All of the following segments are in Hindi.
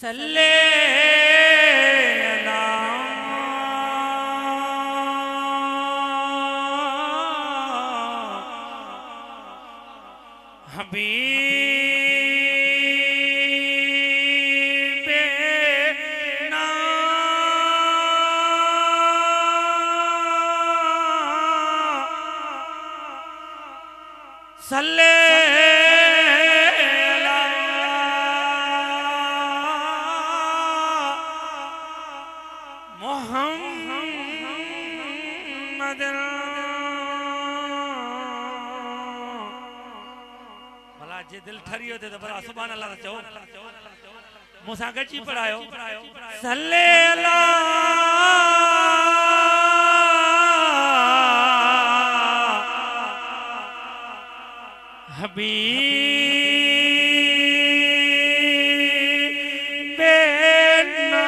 सल्ले अला हबीबे ना सल्ले भला जे दिल ठरी होते तो भला सुभान अल्लाह चओ मूंसां गॾिजी पढ़ायो सल्ले अला हबीबे ना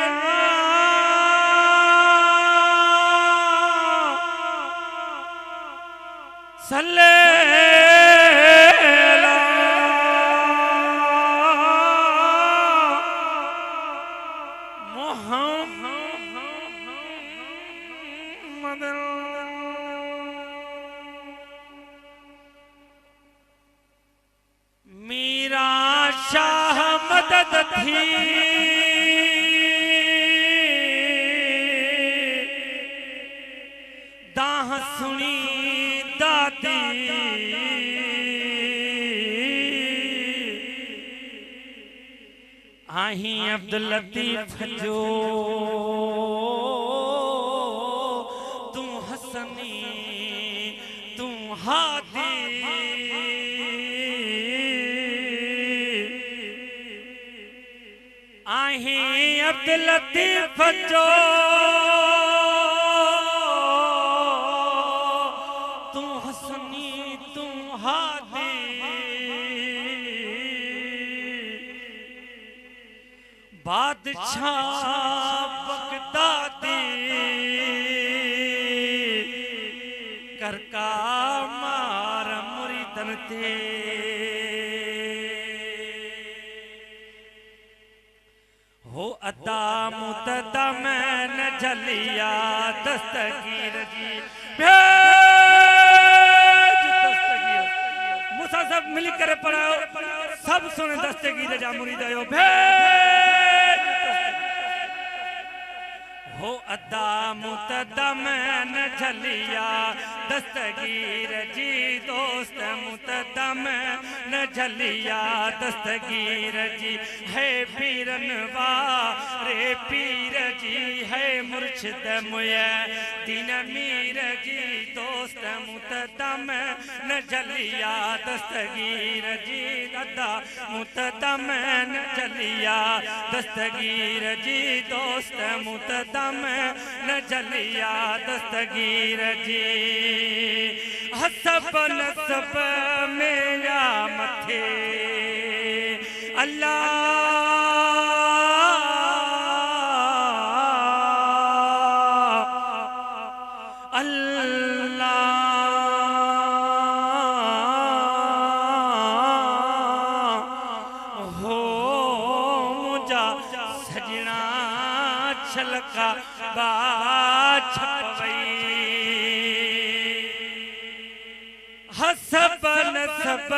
सल्ले मीरा शाह मदद थी दाह सुनी दादी आही अब्दुल लतीफ जो तू हसनी तू हादी आही अब्दुल लतीफ जो तू हसनी तू हादी बादशाह बगदादी करका मार मुरीदन ते हो अदा मुतदा मैं न झलिया दस्तगीर जी भेज दस्तगीर मूसा सब मिल कर पढ़ाओ सब सुने दस्तगीर जा मुरीद आयो भेज हो अदा मुतदा मैं न झलिया दस्तगीर जी दोस्त मुतदा मैं न झलिया दस्तगीर जी है पीरन वारे पीर जी है मुर्शिद मुया दीन मीर जी दोस्त मुतदा मैं न झलिया दस्तगीर जी अदा मुतदा मैं न झलिया दस्तगीर जी दोस्त मुतदा मैं न झलिया दस्तगीर जी हसब नसब मेरा मथे अल्लाह अल्लाह हो मुझा सजना छलका बा छपवई हसब नसब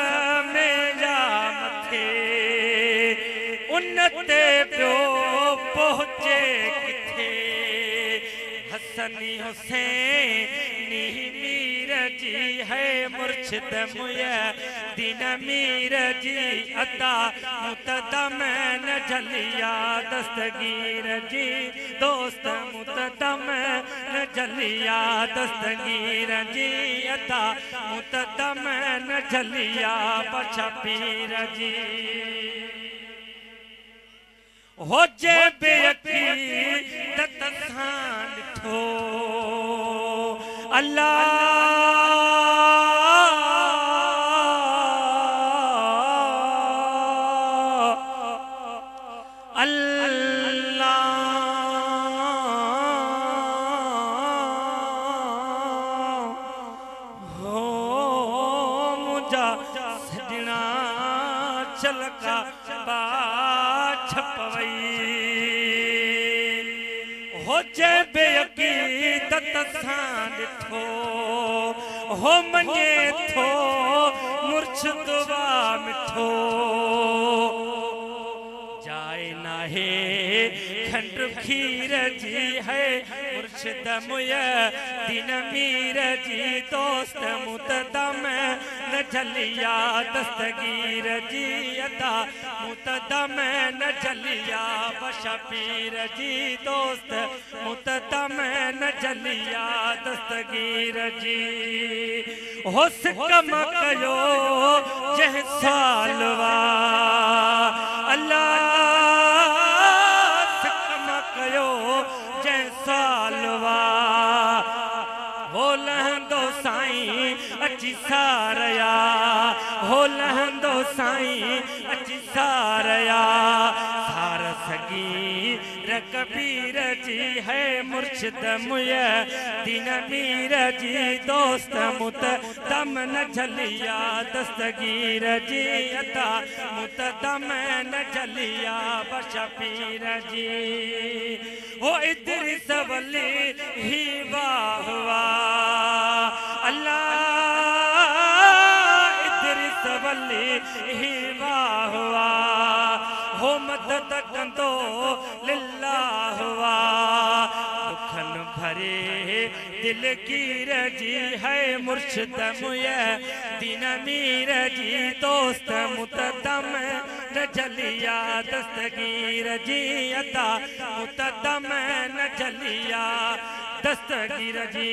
मेरा मथे उन्नते प्यो पहुंचे किथे हसनी हुसैनी मीर जी है मुर्शिद मुया दीन मीर जी अदा मुतदा मैं न झलिया दस्तगीर जी दोस्त मुतदा मैं न झलिया दस्तगीर जी अदा मुतदा मैं न झलिया बचा पीर जी हो जे बेअकी ततसान ठो अल्लाह अल्लाह हो मुझा सजना छलका बा छपवा वई हो जे बेअकीदत सां ॾिठो हो मञे थो मुर्शिद वा मिठो जाए नाहे खंड खीर जी है मुर्शिद मुया दिन मीर जी दोस्त मुतदम न झलिया दस्तगीर जी अदा मुतदम न झलिया बशबीर जी दोस्त मुतदम न झलिया दस्तगीर जी हो सिकम कयो जह सालवा अल्लाह सिकम कयो जह सालवा हो लहंदो साईं अची सारया हो लहंदो साईं अची सारया सार सगी कबीर जी है मुर्शिद मुया दिन मीर जी दोस्त मुतदम न झलिया दस्तगीर जी अदा मुतदम न झलिया बशबीर जी हो इद्रिस वली ही वाह वाह अल्लाह इद्रिस वली ही वाह वाह हो मदद कंदो लिल्लाह वा दुखन भरे दिल कीर जी है मुर्शिद मुया दिन मीर जी दोस्त मुतदम न झलिया दस्तगीर जी अदा मुतदम न झलिया दस्तगीर जी